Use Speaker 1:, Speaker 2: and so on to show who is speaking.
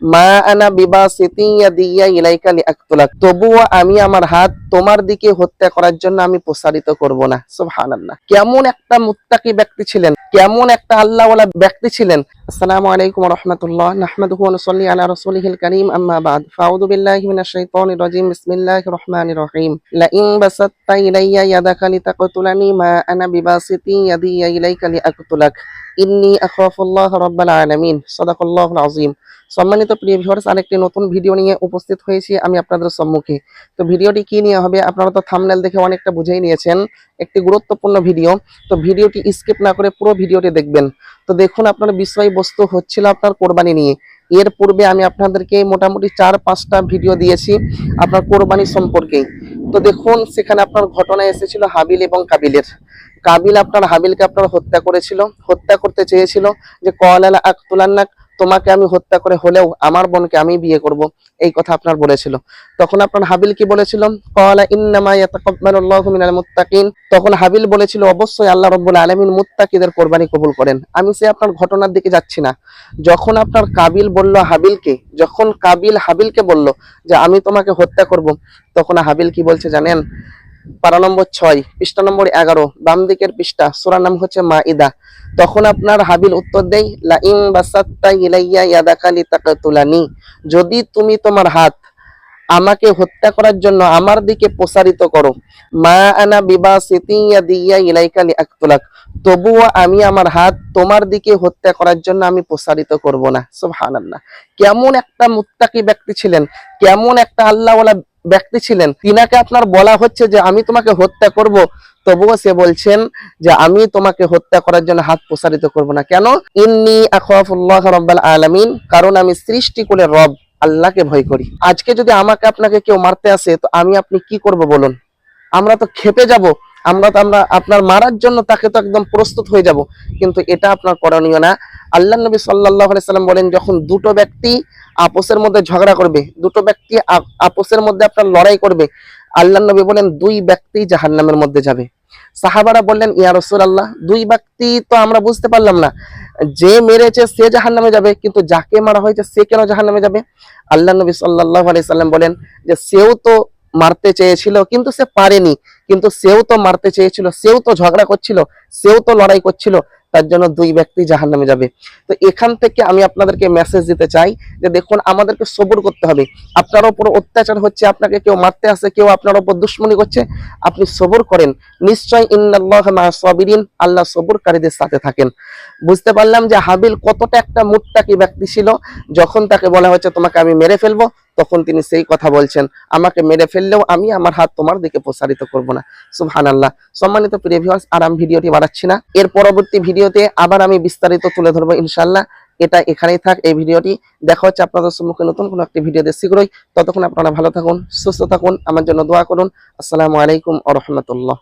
Speaker 1: মা আনা বিবাসিতি ইয়াদিয়া ইলাইকা লিআকতুলাক, তবুও আমি আমার হাত তোমার দিকে হত্যা করার জন্য আমি প্রসারিত করব না। সুবহানাল্লাহ, কেমন একটা মুত্তাকি ব্যক্তি ছিলেন, কেমন একটা আল্লাহওয়ালা ব্যক্তি ছিলেন। আসসালামু আলাইকুম ওয়া রাহমাতুল্লাহ, নাহমাদুহু ওয়া নুসাল্লি আলা রাসূলিহিল কারীম, আম্মা বাদ, ফাউযু বিল্লাহি মিনাশ শাইতানির রাজীম, বিসমিল্লাহির রহমানির রহিম। লা ইন বাসাত্তা ইলাইয়া ইয়াদাকা লিতাকতুলানি মা আনা বিবাসিতি ইয়াদিয়া ইলাইকা লিআকতুলাক ইন্নী আখাফুল্লাহ রাব্বাল আলামিন। সাদাকাল্লাহুল আযীম। সম্মানিত প্রিয় ভিউয়ার্স, আরেকটি নতুন ভিডিও নিয়ে উপস্থিত হয়েছি আমি আপনাদের সম্মুখে। তো ভিডিওটি কি নিয়ে হবে আপনারা তো থাম্বনেল দেখে অনেকটা বুঝেই নিয়েছেন, একটি গুরুত্বপূর্ণ ভিডিও। তো ভিডিওটি স্কিপ না করে পুরো ভিডিওটি দেখবেন। তো দেখুন, আপনার বিষয়বস্তু হচ্ছিল আপনার কোরবানি নিয়ে। এর পূর্বে আমি আপনাদেরকে মোটামুটি 4-5টা ভিডিও দিয়েছি আপনার কোরবানি সম্পর্কে। তো দেখুন, সেখানে আপনার ঘটনা এসেছিল হাবিল এবং কাবিলের। কাবিল আপনার হাবিলকে আপনার হত্যা করেছিল, হত্যা করতে চেয়েছিল যে কলালা আকতুলান্নাক, তোমাকে আমি হত্যা করে হলেও আমার বোনকে আমি বিয়ে করব, এই কথা আপনার বলেছিল। তখন আপনার হাবিল কি বলেছিল? ক্বালা ইন্নামা ইয়াতাকাব্বালুল্লাহু মিনাল মুত্তাকিন। তখন হাবিল বলেছিল অবশ্যই আল্লাহ রাব্বুল আলামিন মুত্তাকিদের কোরবানি কবুল করেন। আমি সে আপনার ঘটনার দিকে যাচ্ছি না। যখন আপনার কাবিল বলল হাবিলকে, যখন কাবিল হাবিলকে বলল যে আমি তোমাকে হত্যা করব, তখন হাবিল কি বলছে জানেন? পারা নম্বর 6, পৃষ্ঠা নম্বর 11, বাম দিকের পৃষ্ঠা, সূরার নাম হচ্ছে মাইদা। তখন আপনার হাবিল উত্তর দেয়, লা ইন বাসাত্তা ইলাইয়া ইয়াদাকা লিতাকতুলানি, যদি তুমি তোমার হাত আমাকে হত্যা করার জন্য আমার দিকে প্রসারিত করো, মা আনা বিবাসিতি ইয়াদিয়া ইলাইকা লিআকতুলাক, তবুও আমি আমার হাত তোমার দিকে হত্যা করার জন্য আমি প্রসারিত করব না। সুবহানাল্লাহ, কেমন একটা মুত্তাকি ব্যক্তি ছিলেন, কেমন একটা আল্লাহওয়ালা ব্যক্তি ছিলেন। তিনাকে আপনার বলা হচ্ছে যে আমি তোমাকে হত্যা করব, তবুও সে বলছেন যে আমি তোমাকে হত্যা করার জন্য হাত প্রসারিত করব না। কেন? ইন্নী আখাফুল্লাহ রাব্বাল আলামিন, কারণ আমি সৃষ্টিকুলের রব আল্লাহকে ভয় করি। আজকে যদি আমাকে আপনাকে কেউ মারতে আসে, তো আমি আপনি কি করব বলুন? আমরা তো খেপে যাব, আমরা আপনার মারার জন্য তাকে তো একদম প্রস্তুত হয়ে যাব। কিন্তু এটা আপনার করণীয় না। আল্লাহ নবী সাল্লাল্লাহু আলাইহি সাল্লাম বলেন, যখন দুটো ব্যক্তি আপসের মধ্যে ঝগড়া করবে, দুটো ব্যক্তি আপসের মধ্যে আপনার লড়াই করবে, আল্লাহ নবী বলেন 2 ব্যক্তি জাহান্নামের মধ্যে যাবে। সাহাবারা বললেন, ইয়া রাসূলুল্লাহ, 2 ব্যক্তি তো আমরা বুঝতে পারলাম না, যে মেরেছে সে জাহান্নামে যাবে, কিন্তু যাকে মারা হয়েছে সে কেন জাহান্নামে যাবে? আল্লাহ নবী সাল্লাল্লাহু আলাইহি সাল্লাম বলেন যে সেও তো মারতে চেয়েছিল কিন্তু সে পারেনি, কিন্তু সেও তো মারতে চেয়েছিল, সেও তো ঝগড়া করছিল, সেও তো লড়াই করছিল, তার জন্য 2 ব্যক্তি জাহান্নামে যাবে। তো এখান থেকে আমি আপনাদেরকে মেসেজ দিতে চাই যে দেখুন, আমাদেরকে সবর করতে হবে। আপনার উপর অত্যাচার হচ্ছে, আপনাকে কেউ মারতে আসে, কেউ আপনার উপর দুশমনি করছে, আপনি সবর করেন। নিশ্চয় ইন্নাল্লাহা মা'আস সাবিরিন, আল্লাহ সবরকারীদের সাথে থাকেন। বুঝতে পারলাম যে হাবিল কতটা একটা মুত্তাকি ব্যক্তি ছিল। যখন তাকে বলা হচ্ছে তোমাকে আমি মেরে ফেলবো, তখন তিনি সেই কথা বলছেন, আমাকে মেরে ফেললেও আমি আমার হাত তোমার দিকে প্রসারিত করব না। সুবহানাল্লাহ। সম্মানিত প্রিয় ভিউয়ার্স, আর আমি ভিডিওটি বাড়াচ্ছি না, এর পরবর্তী ভিডিওতে আবার আমি বিস্তারিত তুলে ধরবো ইনশাআল্লাহ। এটা এখানেই থাক এই ভিডিওটি। দেখা হচ্ছে আপনাদের সম্মুখে নতুন কোনো একটি ভিডিও দিয়ে শীঘ্রই। ততক্ষণ আপনারা ভালো থাকুন, সুস্থ থাকুন, আমার জন্য দোয়া করুন। আসসালামু আলাইকুম ওয়া রাহমাতুল্লাহ।